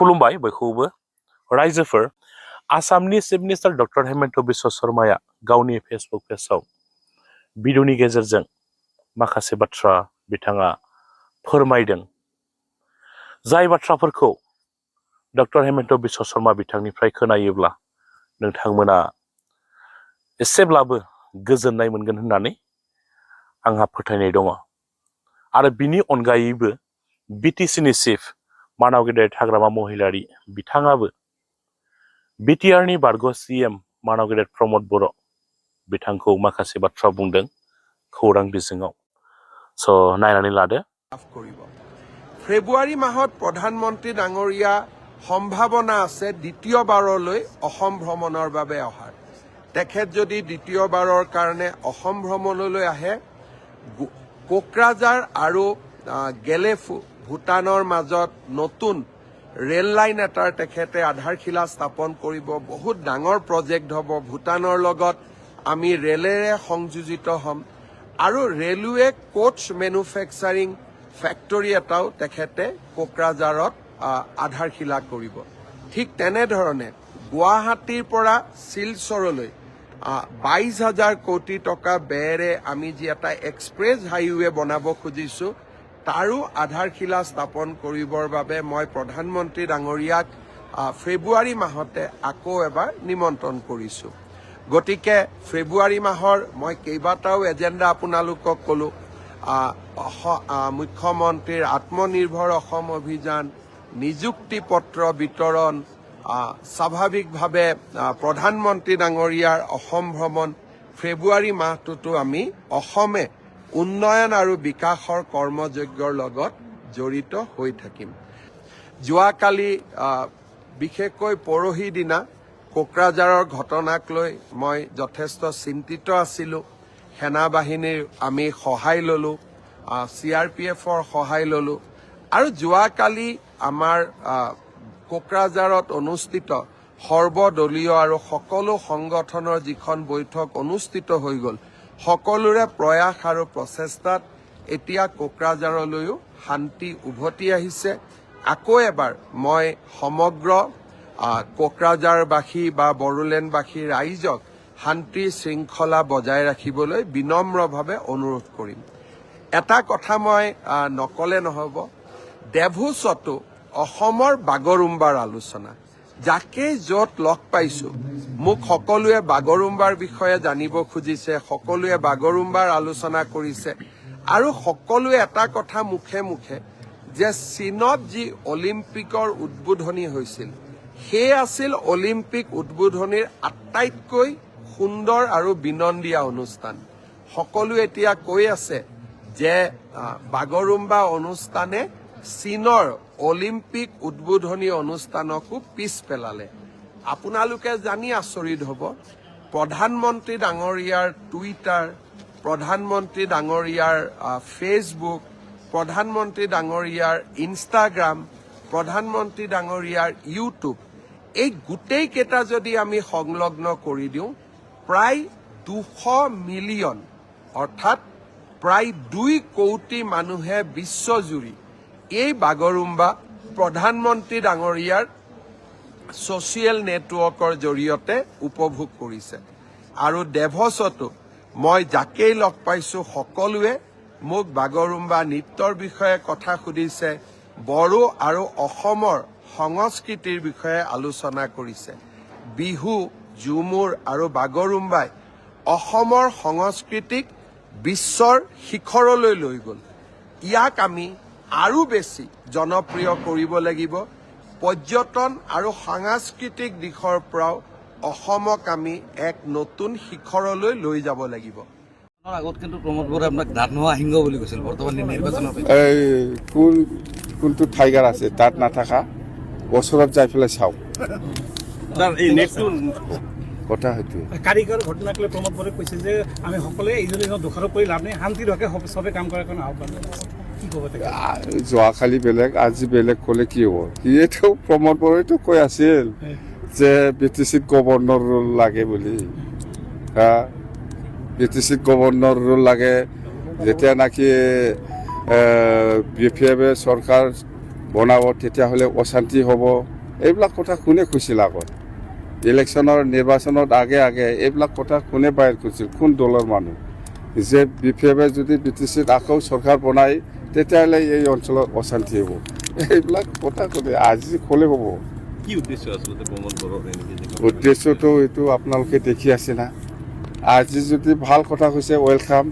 खुलुमबाय बयखौबो रायजोफोर आसामनि chief minister doctor Himanta Biswa शर्माया गावनि फेसबुक पेजआव भिडिअनि गेजेरजों माखासे बाथ्रा बिथाङा फोरमायदों जाय बाथ्राफोरखौ डक्टर हेमन्त बिश्व शर्मा बिथांनिफ्राय खोनायोब्ला नोंथांमोना एसेब्लाबो गोजोननाय मोनगोन होननानै आंहा फोथायनाय दङ आरो बिनि अनगायैबो बिटिसिनि चिफ मानाव गेदेर हाग्रामा महिलारि बिथाङाबो बिटिआरनि बारग' सिएम मानाव गेदेर प्रमद बर' बिथांखौ माखासे बाथ्रा बुंदों खौरां बिजोङाव स' नायनानै लादो ফেব্ৰুৱাৰী মাহত প্ৰধানমন্ত্ৰী ডাঙৰীয়া সম্ভাৱনা আছে দ্বিতীয়বাৰলৈ অসম ভ্ৰমণৰ বাবে অহাৰ তেখেত যদি দ্বিতীয়বাৰৰ কাৰণে অসম ভ্ৰমণলৈ আহে কোকৰাঝাৰ আৰু গেলেফু ভূটানৰ মাজত নতুন ৰেল লাইন এটাৰ তেখেতে আধাৰশিলা স্থাপন কৰিব বহুত ডাঙৰ প্ৰজেক্ট হ'ব ভূটানৰ লগত আমি ৰেলেৰে সংযোজিত হ'ম আৰু ৰেলৱে কোচ মেনুফেকচাৰিং ফেক্টৰী এটাও তেখেতে কোকৰাঝাৰত আধাৰশিলা কৰিব ঠিক তেনেধৰণে গুৱাহাটীৰ পৰা শিলচৰলৈ 22,000 কোটি টকা ব্যয়েৰে আমি যি এটা এক্সপ্ৰেছ হাইৱে বনাব খুজিছো তাৰো আধাৰশিলা স্থাপন কৰিবৰ বাবে মই প্ৰধানমন্ত্ৰী ডাঙৰীয়াক ফেব্ৰুৱাৰী মাহতে আকৌ এবাৰ নিমন্ত্ৰণ কৰিছো গতিকে ফেব্ৰুৱাৰী মাহৰ মই কেইবাটাও এজেণ্ডা আপোনালোকক ক'লো মুখ্যমন্ত্ৰীৰ আত্মনিৰ্ভৰ অসম অভিযান নিযুক্তি পত্ৰ বিতৰণ স্বাভাৱিকভাৱে প্ৰধানমন্ত্ৰী ডাঙৰীয়াৰ অসম ভ্ৰমণ ফেব্ৰুৱাৰী মাহটোতো আমি অসমে উন্নয়ন আৰু বিকাশৰ কৰ্মযজ্ঞৰ লগত জড়িত হৈ থাকিম যোৱাকালি বিশেষকৈ পৰহি দিনা কোকৰাঝাৰৰ ঘটনাক লৈ মই যথেষ্ট চিন্তিত আছিলোঁ সেনা বাহিনীৰ আমি সহায় ললোঁ CRPFৰ সহায় ললোঁ আৰু যোৱাকালি আমাৰ কোকৰাঝাৰত অনুষ্ঠিত সৰ্বদলীয় আৰু সকলো সংগঠনৰ যিখন বৈঠক অনুষ্ঠিত হৈ গ'ল সকলোৰে প্ৰয়াস আৰু প্ৰচেষ্টাত এতিয়া কোকৰাঝাৰলৈও শান্তি উভতি আহিছে আকৌ এবাৰ মই সমগ্ৰ কোকৰাঝাৰবাসী বা বড়োলেণ্ডবাসী ৰাইজক শান্তি শৃংখলা বজাই ৰাখিবলৈ বিনম্ৰভাৱে অনুৰোধ কৰিম এটা কথা মই নকলে নহব দেভোচতো অসমৰ বাগৰুম্বাৰ আলোচনা যাকে য'ত লগ পাইছো মোক সকলোৱে বাগৰুম্বাৰ বিষয়ে জানিব খুজিছে সকলোৱে বাগৰুম্বাৰ আলোচনা কৰিছে আৰু সকলোৱে এটা কথা মুখে মুখে যে চীনত যি অলিম্পিকৰ উদ্বোধনী হৈছিল সেই আছিল অলিম্পিক উদ্বোধনীৰ আটাইতকৈ সুন্দৰ আৰু বিনন্দীয়া অনুষ্ঠান সকলোৱে এতিয়া কৈ আছে যে বাগৰুম্বা অনুষ্ঠানে চীনৰ অলিম্পিক উদ্বোধনী অনুষ্ঠানকো পিছ পেলালে আপোনালোকে জানি আচৰিত হ'ব প্ৰধানমন্ত্ৰী ডাঙৰীয়াৰ টুইটাৰ প্ৰধানমন্ত্ৰী ডাঙৰীয়াৰ ফেচবুক প্ৰধানমন্ত্ৰী ডাঙৰীয়াৰ ইনষ্টাগ্ৰাম প্ৰধানমন্ত্ৰী ডাঙৰীয়াৰ ইউটিউব এই গোটেই কেইটা যদি আমি সংলগ্ন কৰি দিওঁ প্ৰায় 200 মিলিয়ন অৰ্থাৎ প্ৰায় 2 কোটি মানুহে বিশ্বজুৰি এই বাগৰুম্বা প্ৰধানমন্ত্ৰী ডাঙৰীয়াৰ ছ'চিয়েল নেটৱৰ্কৰ জৰিয়তে উপভোগ কৰিছে আৰু দেভছতো মই যাকেই লগ পাইছো সকলোৱে মোক বাগৰুম্বা নৃত্যৰ বিষয়ে কথা সুধিছে বড়ো আৰু অসমৰ সংস্কৃতিৰ বিষয়ে আলোচনা কৰিছে বিহু ঝুমুৰ আৰু বাগৰুম্বাই অসমৰ সংস্কৃতিক বিশ্বৰ শিখৰলৈ লৈ গ'ল ইয়াক আমি আৰু বেছি জনপ্ৰিয় কৰিব লাগিব পৰ্যটন আৰু সাংস্কৃতিক দিশৰ পৰাও অসমক আমি এক নতুন শিখৰলৈ লৈ যাব লাগিব আগত কিন্তু প্ৰমোদ বৰাই আপোনাক দাঁত নোহোৱা সিংহ বুলি কৈছিল বৰ্তমান নিৰ্বাচনত কোনটো টাইগাৰ আছে তাত নাথাকা ওচৰত যাই পেলাই চাওক কথা হয়তো কাৰিকৰ ঘটনাক লৈ প্ৰমোদ বৰাই কৈছে যে আমি সকলোৱে ইজনে সিজনক দোষাৰোপ কৰি লাভ নাই শান্তিৰ হকে চবে কাম কৰাৰ কাৰণে আহ্বান কি ক'ব যোৱাকালি বেলেগ আজি বেলেগ ক'লে কি হ'ব সিয়েতো প্ৰমোদ বৰাইতো কৈ আছিল যে BTCত গভৰ্ণৰ লাগে বুলি BTCত গভৰ্ণৰ লাগে যেতিয়া নাকি BPF চৰকাৰ বনাব তেতিয়াহ'লে অশান্তি হ'ব, এইবিলাক কথা কোনে কৈছিল আগত? ইলেকশ্যনৰ নিৰ্বাচনত আগে আগে এইবিলাক কথা কোনে বাহিৰ কৰিছিল? কোন দলৰ মানুহ? যে BPF-এ যদি BTC-ত আকৌ চৰকাৰ বনায় তেতিয়াহ'লে এই অঞ্চলত অশান্তি হ'ব। এইবিলাক কথা কোনে আজি ক'লে হ'ব? কি উদ্দেশ্য আচলতে প্ৰমোদ বড়োৰ এনেকৈ? উদ্দেশ্যটো এইটো আপোনালোকে দেখি আছে না। আজি যদি ভাল কথা কৈছে ৱেলকাম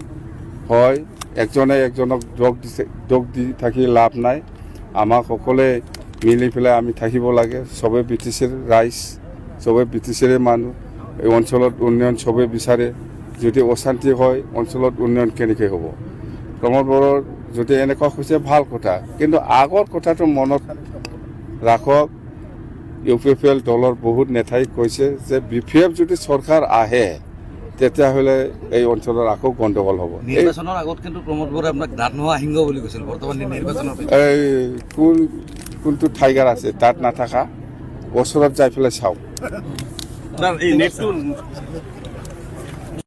হয়, একজনে একজনক দোষ দি থাকি লাভ নাই। আমাক সকলোৱে মিলি পেলাই আমি থাকিব লাগে। চবেই BTC-ৰ ৰাইজ, চবেই BTC-ৰে মানুহ। এই অঞ্চলত উন্নয়ন চবেই বিচাৰে। যদি অশান্তি হয় অঞ্চলত উন্নয়ন কেনেকৈ হ'ব? প্ৰমোদ বড়োৰ যদি এনেকুৱা হৈছে ভাল কথা, কিন্তু আগৰ কথাটো মনত ৰাখক। UPPL দলৰ বহুত নেতাই কৈছে যে BPF যদি চৰকাৰ আহে তেতিয়াহ'লে এই অঞ্চলৰ আকৌ গণ্ডগোল হ'ব। নিৰ্বাচনৰ আগত কিন্তু প্ৰমোদ বড়োৱে আপোনাক দাঁত নোহোৱা সিংহ বুলি কৈছিল, বৰ্তমান নিৰ্বাচনৰ পিছত এই কোনটো টাইগাৰ আছে তাত নাথাকা? ওচৰত যাই পেলাই চাওক। এই নেটটো